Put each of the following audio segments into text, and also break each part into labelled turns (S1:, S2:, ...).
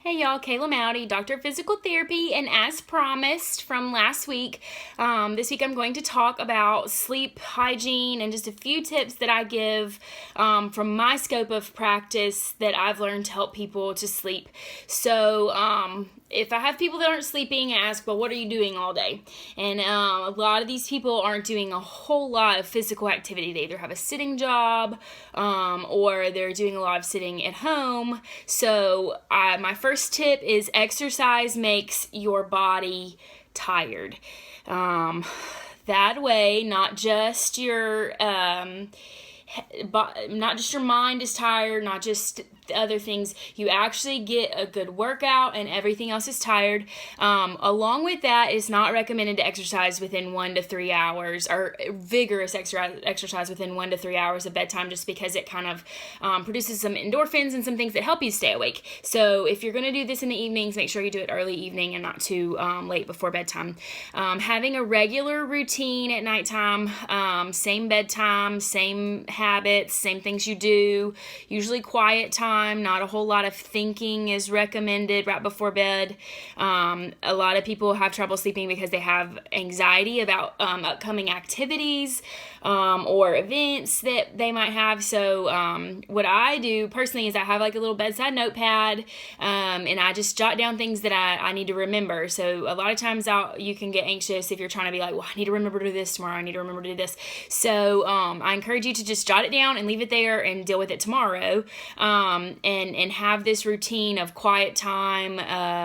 S1: Hey y'all, Kayla Mowdy, Doctor of Physical Therapy, and as promised from last week, this week I'm going to talk about sleep hygiene and just a few tips that I give from my scope of practice that I've learned to help people to sleep. So, if I have people that aren't sleeping, I ask, well, what are you doing all day? And a lot of these people aren't doing a whole lot of physical activity. They either have a sitting job or they're doing a lot of sitting at home. So my first tip is exercise makes your body tired. That way, not just your mind is tired, not just other things. You actually get a good workout and everything else is tired. Along with that, it's not recommended to exercise within 1 to 3 hours, or vigorous exercise within 1 to 3 hours of bedtime, just because it kind of produces some endorphins and some things that help you stay awake. So if you're going to do this in the evenings, make sure you do it early evening and not too late before bedtime. Having a regular routine at nighttime, same bedtime, same habits, same things you do, usually quiet time. Not a whole lot of thinking is recommended right before bed. A lot of people have trouble sleeping because they have anxiety about upcoming activities or events that they might have. So what I do personally is I have like a little bedside notepad and I just jot down things that I need to remember. So a lot of times you can get anxious if you're trying to be like, well, I need to remember to do this tomorrow. I need to remember to do this. So I encourage you to just jot it down and leave it there and deal with it tomorrow. And have this routine of quiet time,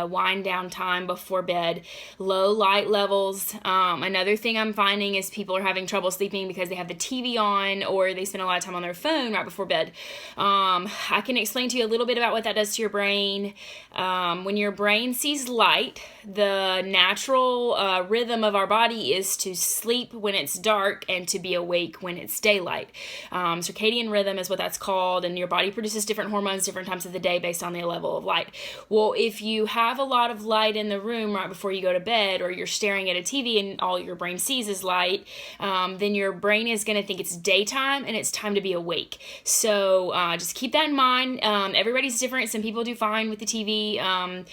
S1: wind down time before bed, low light levels. Another thing I'm finding is people are having trouble sleeping because they have the TV on or they spend a lot of time on their phone right before bed. I can explain to you a little bit about what that does to your brain. When your brain sees light, the natural rhythm of our body is to sleep when it's dark and to be awake when it's daylight. Circadian rhythm is what that's called, and your body produces different hormones different times of the day based on the level of light. Well, if you have a lot of light in the room right before you go to bed, or you're staring at a TV and all your brain sees is light, then your brain is going to think it's daytime and it's time to be awake. So just keep that in mind. Everybody's different. Some people do fine with the TV,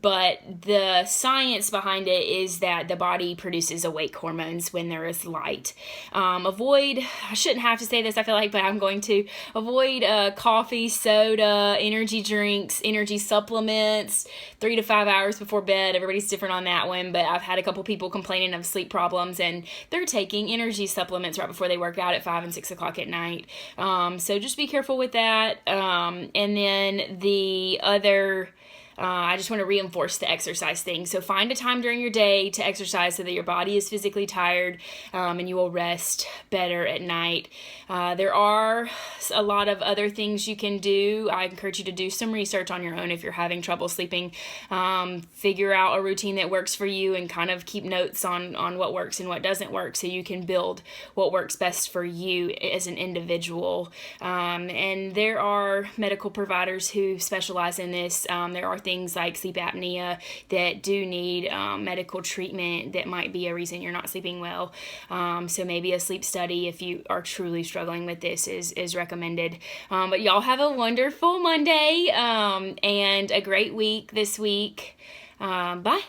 S1: but the science behind it is that the body produces awake hormones when there is light. I shouldn't have to say this, I feel like, but I'm going to avoid coffee, soda, energy drinks, energy supplements 3 to 5 hours before bed. Everybody's different on that one, but I've had a couple people complaining of sleep problems and they're taking energy supplements right before they work out at 5 and 6 o'clock at night. So just be careful with that. And then the other I just want to reinforce the exercise thing. So find a time during your day to exercise so that your body is physically tired and you will rest better at night. There are a lot of other things you can do. I encourage you to do some research on your own if you're having trouble sleeping. Figure out a routine that works for you and kind of keep notes on what works and what doesn't work so you can build what works best for you as an individual. And there are medical providers who specialize in this. There are things like sleep apnea that do need medical treatment that might be a reason you're not sleeping well. So maybe a sleep study, if you are truly struggling with this, is recommended. But y'all have a wonderful Monday and a great week this week. Bye.